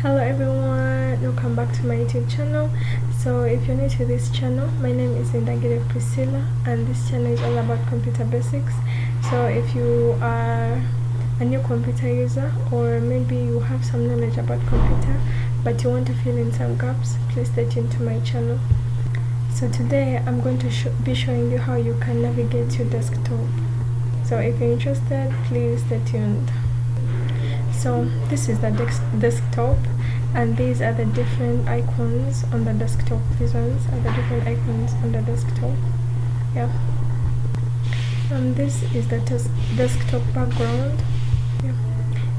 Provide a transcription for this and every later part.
Hello everyone, welcome back to my YouTube channel. So if you're new to this channel, my name is Indagire Priscilla and this channel is all about computer basics. So if you are a new computer user, or maybe you have some knowledge about computer but you want to fill in some gaps, please stay tuned to my channel. So today I'm going to be showing you how you can navigate your desktop. So if you're interested, please stay tuned. So this is the desktop, and these are the different icons on the desktop. These ones are the different icons on the desktop. Yeah. This is the desktop background. Yeah.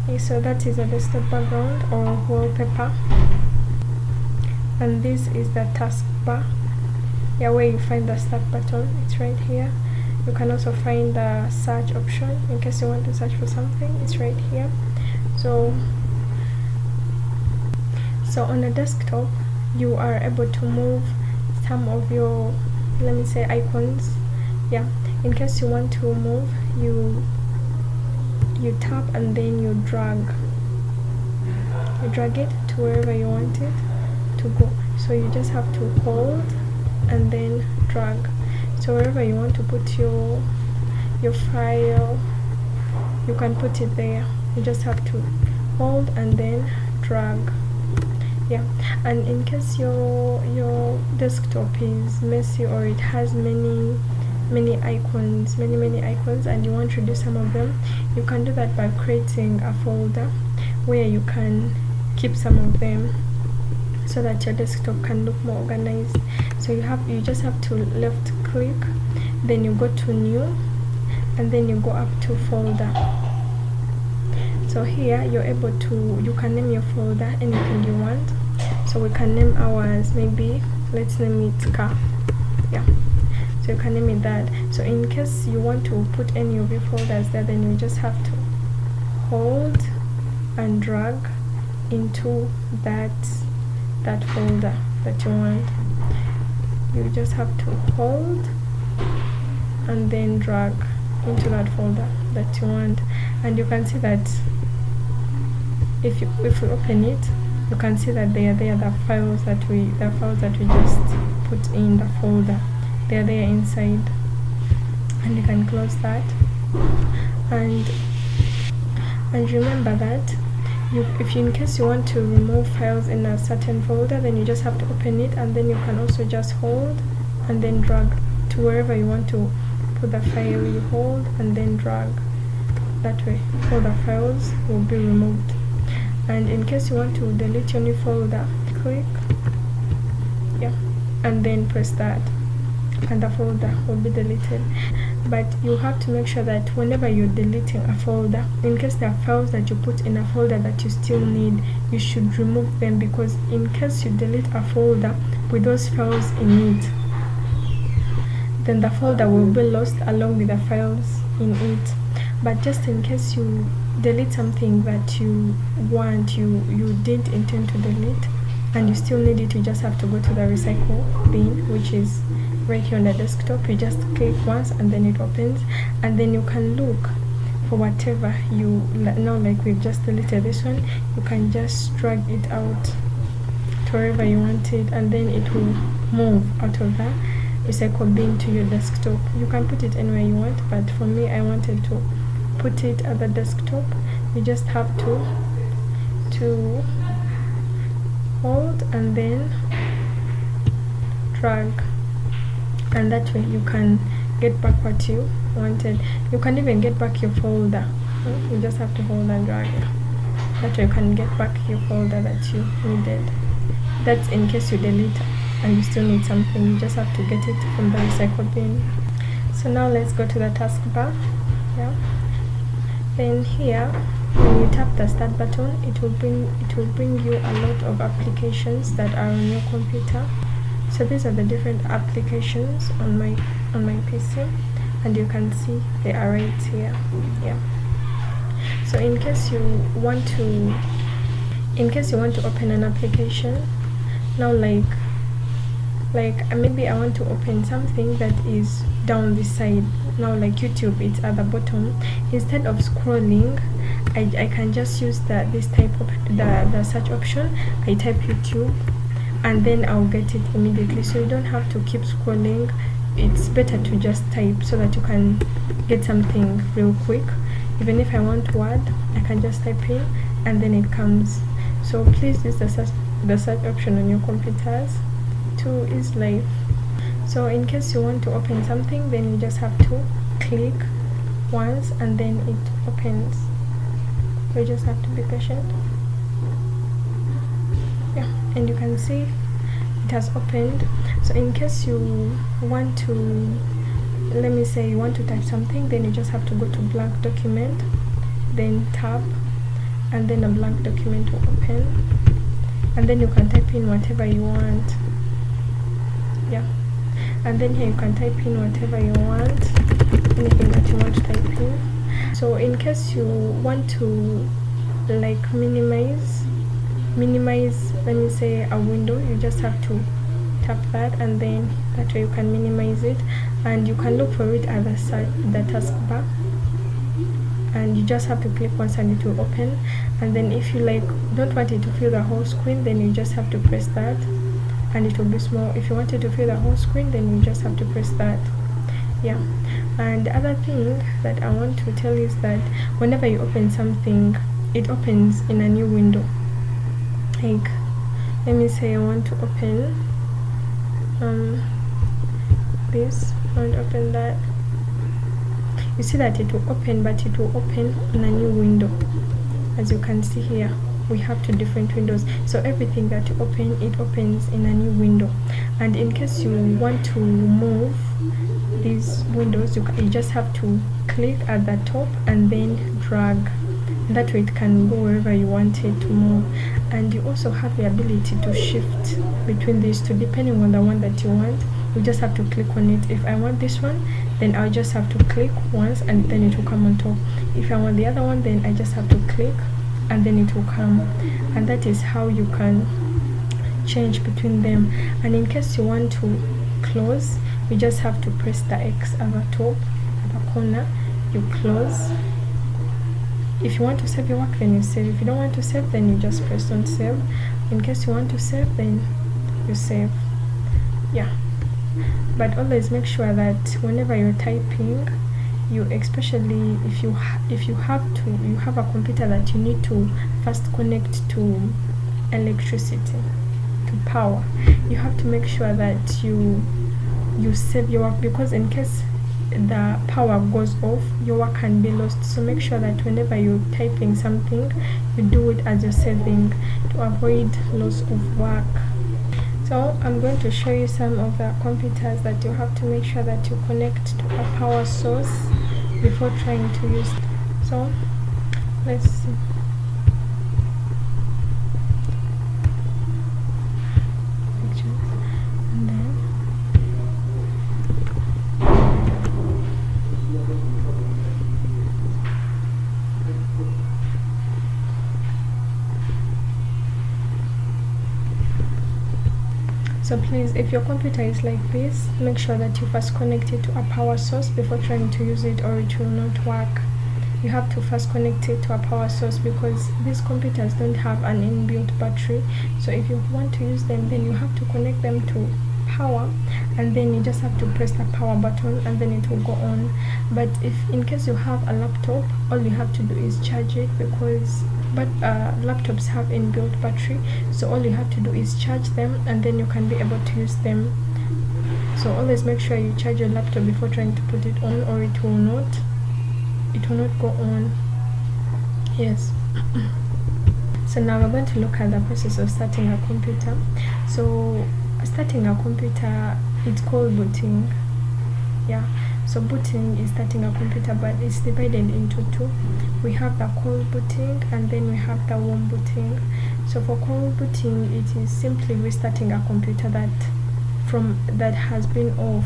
Okay, so that is a desktop background or wallpaper. And this is the taskbar. Yeah, where you find the start button. It's right here. You can also find the search option in case you want to search for something. It's right here. So on a desktop you are able to move some of your, let me say, icons. Yeah, in case you want to move, you tap and then you drag it to wherever you want it to go. So you just have to hold and then drag. So wherever you want to put your file, you can put it there. You just have to hold and then drag. Yeah, and in case your desktop is messy or it has many icons, and you want to reduce some of them, you can do that by creating a folder where you can keep some of them so that your desktop can look more organized. So you just have to left click, then you go to new, and then you go up to folder. So here you can name your folder anything you want. So we can name ours, maybe let's name it car. Yeah, so you can name it that. So in case you want to put any of your folders there, then you just have to hold and drag into that folder that you want. You just have to hold and then drag into that folder that you want, and you can see that if we open it, you can see that they are there, the files that we just put in the folder. They are there inside, and you can close that. And remember that in case you want to remove files in a certain folder, then you just have to open it, and then you can also just hold and then drag to wherever you want to put the file. You hold and then drag. That way all the files will be removed. And in case you want to delete your new folder, click, yeah, and then press that, and the folder will be deleted. But you have to make sure that whenever you're deleting a folder, in case there are files that you put in a folder that you still need, you should remove them, because in case you delete a folder with those files in it, then the folder will be lost along with the files in it. But just in case you delete something that you did intend to delete and you still need it, you just have to go to the recycle bin, which is right here on the desktop. You just click once and then it opens, and then you can look for whatever you know. Like we've just deleted this one, you can just drag it out to wherever you want it, and then it will move out of the recycle bin to your desktop. You can put it anywhere you want, but for me, I wanted to put it at the desktop. You just have to hold and then drag, and that way you can get back what you wanted. You can even get back your folder. You just have to hold and drag. That way you can get back your folder that you needed. That's in case you delete and you still need something. You just have to get it from the recycle bin. So now let's go to the taskbar. Yeah. Then here, when you tap the start button, it will bring you a lot of applications that are on your computer. So these are the different applications on my PC, and you can see they are right here. Yeah. So in case you want to open an application, now like like maybe I want to open something that is down this side. Now like YouTube, it's at the bottom. Instead of scrolling, I can just use this type of the search option. I type YouTube and then I'll get it immediately, so you don't have to keep scrolling. It's better to just type so that you can get something real quick. Even if I want word, I can just type in and then it comes. So please use the search option on your computers. 2 is live. So in case you want to open something, then you just have to click once and then it opens. You just have to be patient. Yeah, and you can see it has opened. So in case you want to, let me say you want to type something, then you just have to go to blank document, then tap, and then a blank document will open, and then you can type in whatever you want. Yeah, and then here you can type in whatever you want, anything that you want to type in. So in case you want to like minimize, let me say a window, you just have to tap that, and then that way you can minimize it, and you can look for it at the taskbar, and you just have to click once and it will open. And then if you like don't want it to fill the whole screen, then you just have to press that and it will be small. If you want it to fill the whole screen, then you just have to press that. Yeah, and the other thing that I want to tell you is that whenever you open something, it opens in a new window. Like let me say I want to open this, I want to open that. You see that it will open, but it will open in a new window. As you can see here, we have 2 different windows, so everything that you open, it opens in a new window. And in case you want to move these windows, you just have to click at the top and then drag. That way it can go wherever you want it to move. And you also have the ability to shift between these 2 depending on the one that you want. You just have to click on it. If I want this one, then I'll just have to click once and then it will come on top. If I want the other one, then I just have to click and then it will come. And that is how you can change between them. And in case you want to close, you just have to press the X at the top, at the corner, you close. If you want to save your work, then you save. If you don't want to save, then you just press on save. In case you want to save, then you save. Yeah, but always make sure that whenever you're typing, you, especially if you have a computer that you need to first connect to electricity, to power, you have to make sure that you save your work, because in case the power goes off, your work can be lost. So make sure that whenever you're typing something, you do it as you're saving to avoid loss of work. So I'm going to show you some of the computers that you have to make sure that you connect to a power source before trying to use it. So let's see. And then so please, if your computer is like this, make sure that you first connect it to a power source before trying to use it, or it will not work. You have to first connect it to a power source, because these computers don't have an inbuilt battery. So if you want to use them, then you have to connect them to power, and then you just have to press the power button and then it will go on. But if in case you have a laptop, all you have to do is charge it, because laptops have inbuilt battery, so all you have to do is charge them and then you can be able to use them. So always make sure you charge your laptop before trying to put it on, or it will not go on. Yes. So now we're going to look at the process of starting a computer. So starting a computer, it's called booting. Yeah, so booting is starting a computer, but it's divided into 2. We have the cold booting and then we have the warm booting. So for cold booting, it is simply restarting a computer that has been off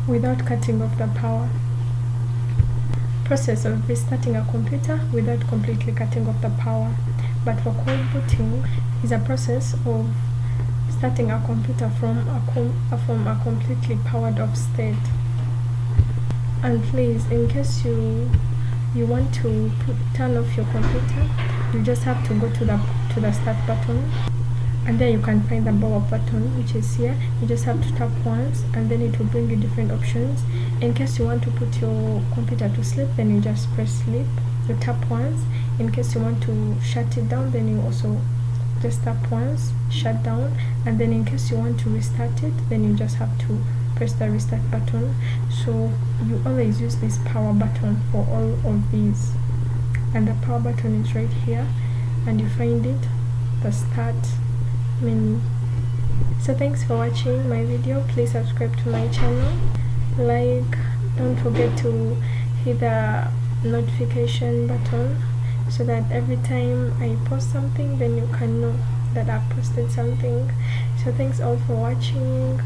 without cutting off the power. Process of restarting a computer without completely cutting off the power. But for cold booting is a process of starting a computer from a completely powered off state. And please, in case you want to turn off your computer, you just have to go to the start button, and then you can find the power button, which is here. You just have to tap once, and then it will bring you different options. In case you want to put your computer to sleep, then you just press sleep, you tap once. In case you want to shut it down, then you also just tap once, shut down. And then in case you want to restart it, then you just have to press the restart button. So you always use this power button for all of these, and the power button is right here, and you find it, the start menu. So thanks for watching my video. Please subscribe to my channel, like, don't forget to hit the notification button so that every time I post something, then you can know that I posted something. So thanks all for watching.